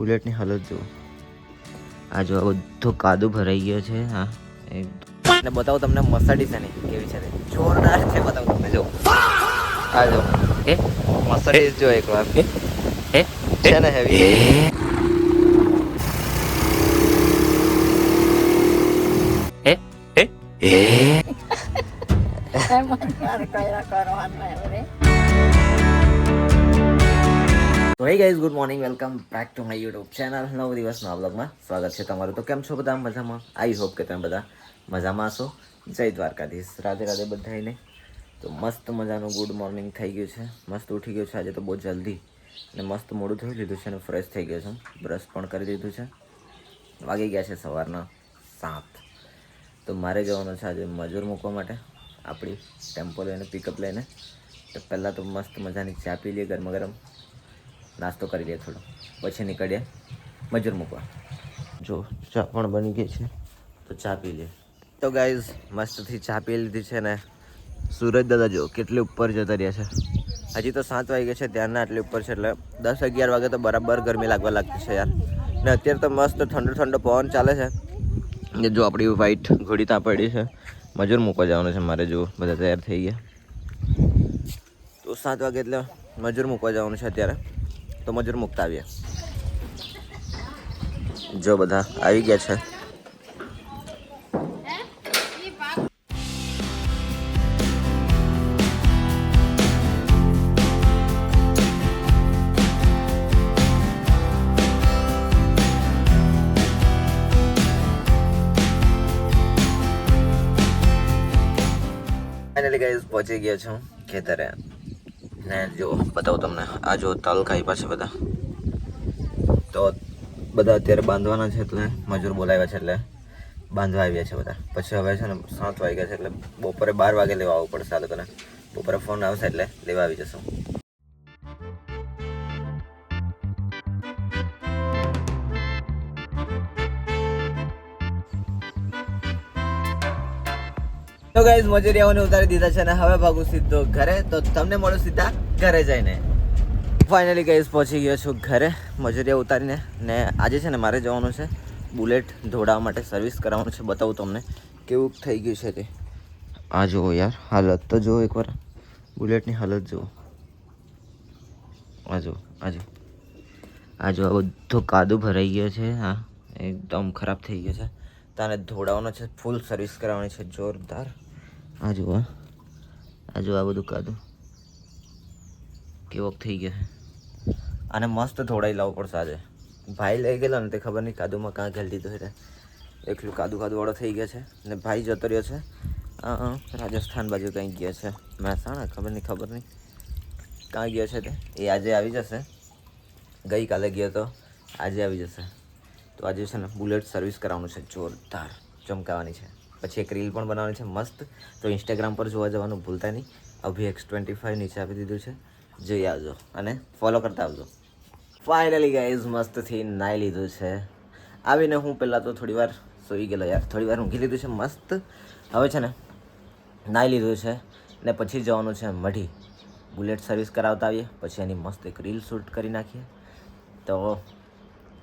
બુલેટની હાલત જુઓ. આ જો બધો કાદુ ભરાઈ ગયો છે. હા ને બતાવો તમને મર્સિડીઝ એની કેવી છે. જોરદાર છે. બતાવો તમને જો આ જો મર્સિડીઝ જો એકવાર છે ને હેવી. તો hey guys, good morning, welcome back to my YouTube channel. નવ દિવસના વ્લોગમાં સ્વાગત છે તમારું. તો કેમ છો બધા? મજામાં? આઈ હોપ કે તમે બધા મજામાં હશો. જય દ્વારકાધીશ, રાધે રાધે બધાને. તો મસ્ત મજાનું ગુડ મોર્નિંગ થઈ ગયું છે. મસ્ત ઉઠી ગયું છે આજે તો બહુ જલ્દી, અને મસ્ત મોડું ધોઈ લીધું છે અને ફ્રેશ થઈ ગયો છું. બ્રશ પણ કરી દીધું છે. વાગી ગયા છે સવારના 7. તો મારે જવાનું છે આજે મજૂર મૂકવા માટે, આપણી ટેમ્પો લઈને, પિકઅપ લઈને. તો પહેલાં તો મસ્ત મજાની ચા પી લઈએ, ગરમા ગરમ નાસ્તો કરી લઈએ થોડો, પછી નીકળીએ મજૂર મૂકવા. જો ચા પણ બની ગઈ છે, તો ચા પી લઈએ. તો ગાઈઝ મસ્તથી ચા પી લીધી છે ને સૂરજ દાદા જો કેટલી ઉપર જતા રહ્યા છે. હજી તો 7 વાગે છે, ત્યારના આટલી ઉપર છે, એટલે 10-11 વાગે તો બરાબર ગરમી લાગવા લાગતી છે યાર. ને અત્યારે તો મસ્ત ઠંડો ઠંડો પવન ચાલે છે. ને જો આપણી વ્હાઈટ ઘોડી ત્યાં પડી છે. મજૂર મૂકવા જવાનું છે મારે. જો બધા તૈયાર થઈ ગયા. તો 7 વાગે એટલે મજૂર મૂકવા જવાનું છે અત્યારે. તો મજૂર મૂકતા આવીએ. જો બધા આવી ગયા છે. ફાઇનલી ગાઈઝ પહોંચી ગયા છું ખેતરે. ને જો બતાવું તમને, આ જો તલ કાપ્યા છે બધા. તો બધા અત્યારે બાંધવાના છે, એટલે મજૂર બોલાવ્યા છે એટલે બાંધવા આવ્યા છે બધા. પછી હવે છે ને 7 વાગ્યા છે, એટલે બપોરે 12 વાગે લેવા આવવું પડશે આ લોકોને. બપોરે ફોન આવશે એટલે લેવા આવી જશું. તો ગાઈઝ મજૂરીઓને ઉતારી દીધા છે ને હવે ભાગું સીધો ઘરે. તો તમને મળું સીધા ઘરે જઈને. ફાઇનલી ગાઈઝ પહોંચી ગયો છું ઘરે મજૂરીઓ ઉતારીને. ને આજે છે ને મારે જવાનું છે બુલેટ ધોડાવવા માટે, સર્વિસ કરાવવાનું છે. બતાવું તમને કેવું થઈ ગયું છે તે. આ જુઓ યાર, હાલત તો જુઓ એકવાર, બુલેટની હાલત જુઓ. આ જુઓ, આ બધો કાદુ ભરાઈ ગયો છે. હા એકદમ ખરાબ થઈ ગયો છે. તાને ધોડાવવાનો છે, ફૂલ સર્વિસ કરાવવાની છે જોરદાર. આ જુઓ, આ બધું કાદુ કેવોક થઈ ગયો છે. આને મસ્ત ધોડાઈ લાવવું પડશે આજે. ભાઈ લઈ ગયેલો ને તે ખબર નહીં કાદુમાં કાં ઘાલી દીધું એટલે એકલું કાદુવાળો થઈ ગયા છે. ને ભાઈ જતો રહ્યો છે રાજસ્થાન બાજુ કંઈ ગયા છે, મહેસાણા ખબર નહીં કાં ગયો છે તે. એ આજે આવી જશે. ગઈકાલે ગયો તો આજે આવી જશે. તો આજે છે ને બુલેટ સર્વિસ કરાવવાનું છે જોરદાર, ચમકાવવાની છે. પછી એક રીલ પણ બનાવવાની છે મસ્ત. તો ઇન્સ્ટાગ્રામ પર જોવા જવાનું ભૂલતા નહીં. Abhi-X25 નીચે આપી દીધું છે, જોઈ આવજો અને ફોલો કરતા આવજો. ફાઇનલી ગાઈઝ મસ્તથી નાહી લીધું છે. આવીને હું પહેલાં તો થોડી વાર સૂઈ ગયેલો યાર, થોડી વાર ઊંઘી લીધું છે મસ્ત. હવે છે ને નાહી લીધું છે ને પછી જવાનું છે મઢી, બુલેટ સર્વિસ કરાવતા આવીએ. પછી એની મસ્ત એક રીલ શૂટ કરી નાખીએ. તો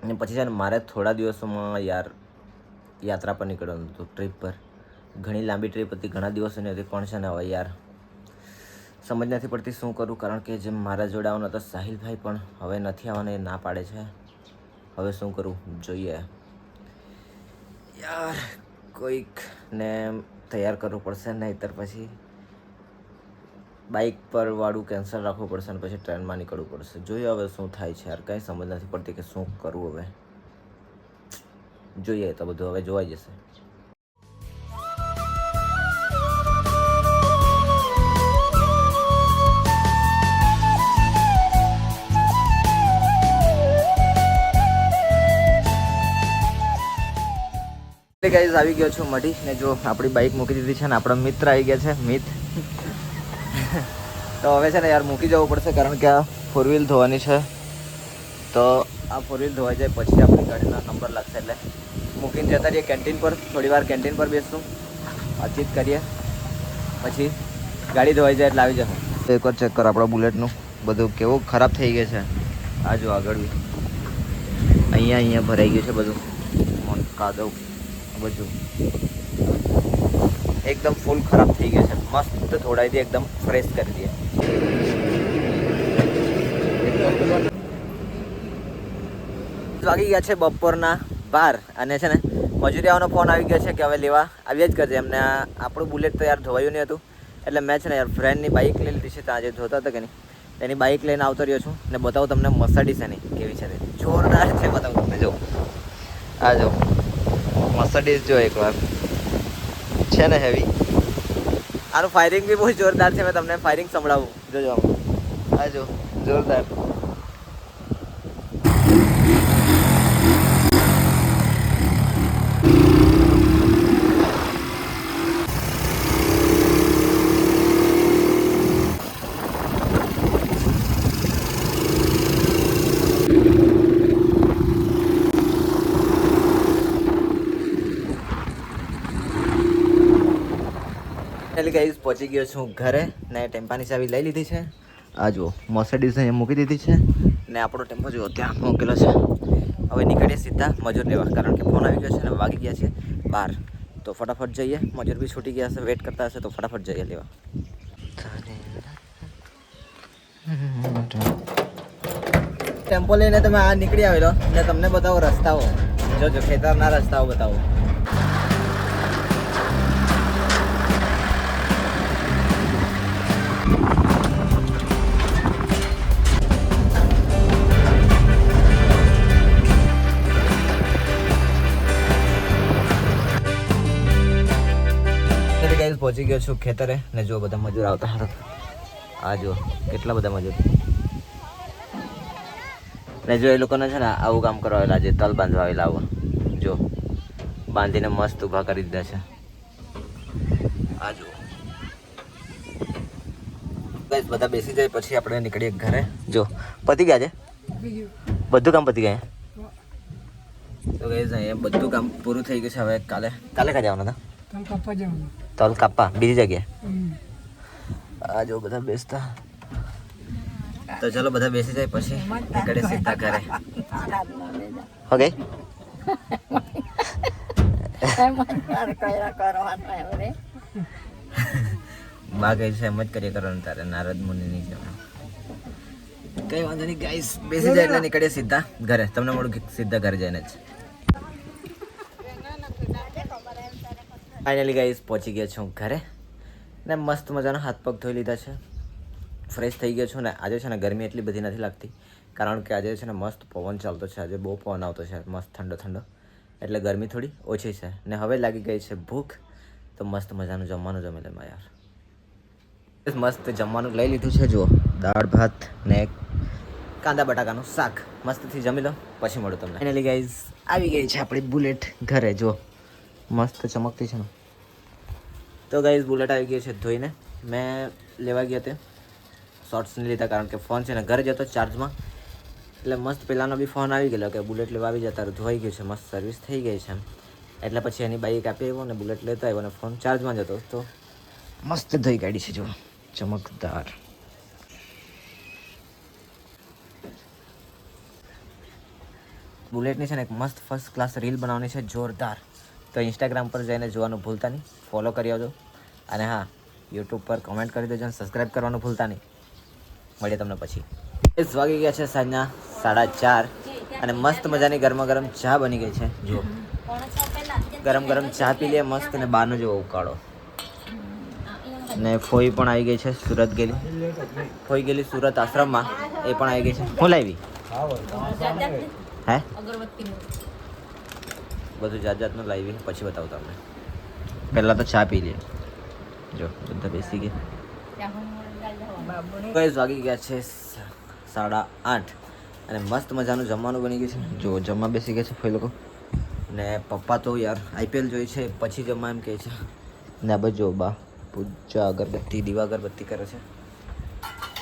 અને પછી છે ને મારે થોડા દિવસોમાં યાત્રા પર નીકળવાનું હતું, ટ્રીપ પર. ઘણી લાંબી ટ્રીપ હતી, ઘણા દિવસોની હતી, પણ છે ને હવે યાર સમજ નથી પડતી શું કરું. કારણ કે જેમ મારા જોડે આવવાનો હતો સાહિલભાઈ, પણ હવે નથી આવવાના, એ ના પાડે છે. હવે શું કરું જોઈએ યાર, કોઈકને તૈયાર કરવું પડશે, નહીંતર પછી બાઇક પર વાળું કેન્સલ રાખવું પડશે અને પછી ટ્રેનમાં નીકળવું પડશે. જોઈએ હવે શું થાય છે યાર, કંઈ સમજ નથી પડતી કે શું કરવું હવે. જોઈએ તો બધું હવે જોવાઈ જશે. ગાઈઝ આવી ગયો છું મઢી ને જો આપણી બાઇક મૂકી દીધી છે ને આપણા મિત્ર આવી ગયા છે મિત. તો હવે છે ને યાર મૂકી જવું પડશે, કારણ કે આ 4 વ્હીલ ધોવાની છે. તો આ 4 વ્હીલ ધોવાઈ જાય પછી આપણી ગાડીના નંબર લાગશે, એટલે મૂકીને જતા રહીએ કેન્ટીન પર. થોડી વાર કેન્ટીન પર બેસશું, વાતચીત કરીએ, પછી ગાડી ધોવાઈ જાય એટલે આવી જશું. એકવાર ચેક કરો આપણા બુલેટનું બધું કેવું ખરાબ થઈ ગયું છે. આ જો આગળ બી અહીંયા ભરાઈ ગયું છે બધું કાદવ બધું એકદમ ફૂલ ખરાબ થઈ ગયું છે. મસ્ત ધોડાઈ દે, એકદમ ફ્રેશ કરી દે. વાગી ગયા છે બપોરના 12 અને છે ને મજૂરિયાઓનો ફોન આવી ગયો છે કે હવે લેવા આવ્યા જ કરજે. એમને આપણું બુલેટ તો યાર ધોવાયું નહીં હતું એટલે મેં છે ને યાર ફ્રેન્ડની બાઇક લઈ લીધી છે. ત્યાં જે ધોતા હતા કે નહીં એની બાઇક લઈને આવતો રહ્યો છું ને બતાવું તમને મર્સિડીઝ એની કેવી છે. જોરદાર છે, બતાવું તમને. જો આ જો મર્સિડીઝ જો એકવાર છે ને હેવી. આનું ફાયરિંગ બી બહુ જોરદાર છે. મેં તમને ફાયરિંગ સંભળાવું, જોજો. આ જો જોરદાર. ગાઈસ પહોંચી ગયો છું ઘરે ને ટેમ્પાની ચાવી લઈ લીધી છે. આ જુઓ મર્સિડીઝ અહીંયા મૂકી દીધી છે ને આપણો ટેમ્પો જુઓ ત્યાં મૂકેલો છે. હવે નીકળીએ સીધા મજૂર લેવા, કારણ કે ફોન આવી ગયો છે ને વાગી ગયા છે 12. તો ફટાફટ જઈએ. મજૂર બી છૂટી ગયા હશે, વેટ કરતા હશે, તો ફટાફટ જઈએ લેવા. ટેમ્પો લઈને તમે આ નીકળી આવેલો ને તમને બતાવો રસ્તાઓ. જોજો ખેતરના રસ્તાઓ બતાવો. પહોંચી ગયો છું ખેતરે ને જો બધા મજૂર આવતા હતા. આ જો કેટલા બધા મજૂર ને જો એ લોકોને છે ને આવું કામ કરવા આવેલા, જે તલ બાંધવા આવેલા. આવું જો બાંધીને મસ્ત ઊભા કરી દીધા છે. આ જો ગાઈસ બધા બેસી જાય પછી આપણે નીકળીએ ઘરે. જો પતી ગયા છે બધું કામ, પતી ગયા. તો ગાઈસ અહીંયા બધું કામ પૂરું થઈ ગયું છે. હવે કાલે ક્યાં જવાના હતા? તલ કાપવા બીજી જગ્યાએ. આ જો બધા બેસતા. તો ચલો બધા બેસી જાય પછી નીકળે સીધા ઘરે. ઓકે બા ગઈ છે એમ જ કરીએ કરવાનું તારે. નારદ મુનિની છે કઈ વાંધો નહીં ગાઈસ. બેસી જાય એટલે નીકળીએ સીધા ઘરે. તમને મળું સીધા ઘરે જઈને જ. ફાઇનલી ગાઈસ પહોંચી ગયા છું ઘરે ને મસ્ત મજાના હાથ પગ ધોઈ લીધા છે. ફ્રેશ થઈ ગયો છું ને આજે છે ને ગરમી એટલી બધી નથી લાગતી, કારણ કે આજે છે ને મસ્ત પવન ચાલતો છે. આજે બહુ પવન આવતો છે, મસ્ત ઠંડો ઠંડો, એટલે ગરમી થોડી ઓછી છે. ને હવે લાગી ગઈ છે ભૂખ, તો મસ્ત મજાનું જમવાનું જમી લેમાં યાર. મસ્ત જમવાનું લઈ લીધું છે. જુઓ દાળ ભાત ને કાંદા બટાકાનું શાક. મસ્તથી જમી લો પછી મળું તમને. ફાઇનલી ગાઈસ આવી ગઈ છે આપણી બુલેટ ઘરે. જો મસ્ત ચમકતી છે ને. તો ગાઈઝ બુલેટ આવી ગઈ છે ધોઈને. મેં લેવા ગયા તે શોર્ટ્સ નહીં લીધા, કારણ કે ફોન છે ને ઘરે જતો ચાર્જમાં, એટલે મસ્ત પહેલાંનો બી ફોન આવી ગયેલો કે બુલેટ લેવા આવી જતા. ધોઈ ગયું છે, મસ્ત સર્વિસ થઈ ગઈ છે એમ. એટલે પછી એની બાઈક આપી આવ્યો ને બુલેટ લેતો આવ્યો અને ફોન ચાર્જમાં જતો. તો મસ્ત ધોઈ કાઢી છે જો ચમકદાર. બુલેટની છે ને એક મસ્ત ફર્સ્ટ ક્લાસ રીલ બનાવવાની છે જોરદાર. તો ઇન્સ્ટાગ્રામ પર જઈને જોવાનું ભૂલતા નહીં, ફોલો કરી આવજો. અને હા, યુટ્યુબ પર કમેન્ટ કરી દેજો અને સબસ્ક્રાઈબ કરવાનું ભૂલતા નહીં. મળીએ તમને પછી. વાગી ગયા છે સાંજના 4:30 અને મસ્ત મજાની ગરમા ગરમ ચા બની ગઈ છે. જુઓ ગરમ ગરમ ચા પી લે મસ્ત. અને બહારનો જેવો ઉકાળો. ને ફોઈ પણ આવી ગઈ છે, સુરત ગયેલી. ફોઈ ગયેલી સુરત આશ્રમમાં, એ પણ આવી ગઈ છે. હું લાવી હે બધું જાત જાતનું લાવી, પછી બતાવું તમને. પહેલાં તો ચા પી લે. જો બધા બેસી ગયા. ગાઈસ વાગી ગયા છે 8:30 અને મસ્ત મજાનું જમવાનું બની ગયું છે. જો જમવા બેસી ગયા છે ફઈ લોકો. ને પપ્પા તો યાર IPL જોઈ છે પછી જમવા એમ કહે છે. ને આ જો બા પૂજા અગરબત્તી દીવા અગરબત્તી કરે છે.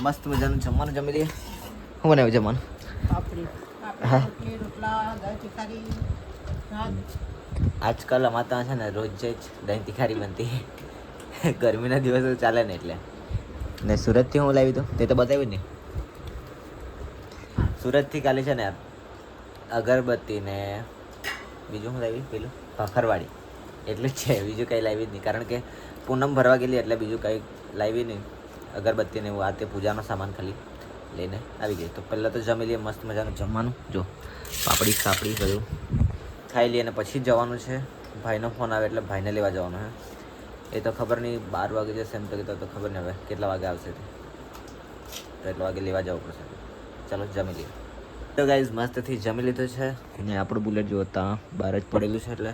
મસ્ત મજાનું જમવાનું જમી લઈએ. શું બનાવ્યું જમવાનું? હા આજકાલ અમારે ત્યાં છે ને રોજ જ દહીં તિખારી બનતી. ગરમીના દિવસો ચાલે ને એટલે. ને સુરતથી હું લાવી દઉં તે તો બતાવ્યું જ નહીં. સુરતથી કાલે છે ને યાર અગરબત્તી ને બીજું શું લાવી પેલું ભાખરવાડી એટલું જ છે, બીજું કંઈ લાવી જ નહીં. કારણ કે પૂનમ ભરવા ગયેલી એટલે બીજું કંઈ લાવી નહીં. અગરબત્તી ને એવું આ તે પૂજાનો સામાન ખાલી લઈને આવી ગઈ. તો પહેલાં તો જમી લઈએ મસ્ત મજાનું જમવાનું. જો પાપડી સાપડી બધું ખાઈ લઈએ અને પછી જવાનું છે. ભાઈનો ફોન આવે એટલે ભાઈને લેવા જવાનું હે. એ તો ખબર નહીં 12 વાગે જશે એમ તો કીધું, તો ખબર નહીં હવે કેટલા વાગે આવશે તે, તો એટલા વાગે લેવા જવું પડશે. ચાલો જમી લઈએ. તો ગાઈઝ મસ્તથી જમી લીધું છે ને આપણું બુલેટ જો ત્યાં બહાર જ પડેલું છે એટલે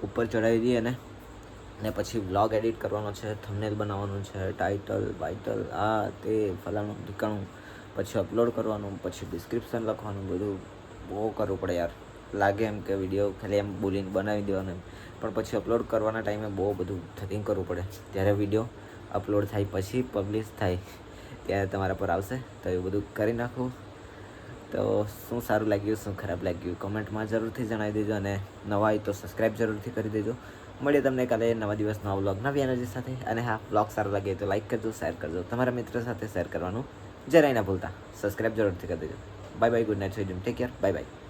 ઉપર ચડાવી દઈએ ને પછી વ્લોગ એડિટ કરવાનો છે, થંબનેલ બનાવવાનું છે, ટાઇટલ બાઇટલ આ તે ફલાણું ઠીકાણું, પછી અપલોડ કરવાનું, પછી ડિસ્ક્રિપ્શન લખવાનું, બધું બહુ કરવું પડે યાર. લાગે એમ કે વિડીયો ખાલી એમ બોલીને બનાવી દેવાનો એમ, પણ પછી અપલોડ કરવાના ટાઈમે બહુ બધું થિંક કરવું પડે. ત્યારે વિડીયો અપલોડ થાય પછી પબ્લિશ થાય ત્યારે તમારા પર આવશે. તો એવું બધું કરી નાખું. તો શું સારું લાગ્યું, શું ખરાબ લાગ્યું કમેન્ટમાં જરૂરથી જણાવી દેજો, અને નવા હોય તો સબસ્ક્રાઈબ જરૂરથી કરી દેજો. મળીએ તમને કાલે નવા દિવસ નવા વ્લોગ નવી એનર્જી સાથે. અને હા, વ્લોગ સારો લાગે તો લાઈક કરજો, શેર કરજો, તમારા મિત્રો સાથે શેર કરવાનું જરાય ના ભૂલતા. સબસ્ક્રાઈબ જરૂરથી કરી દેજો. Bye bye, good night, take care, bye bye.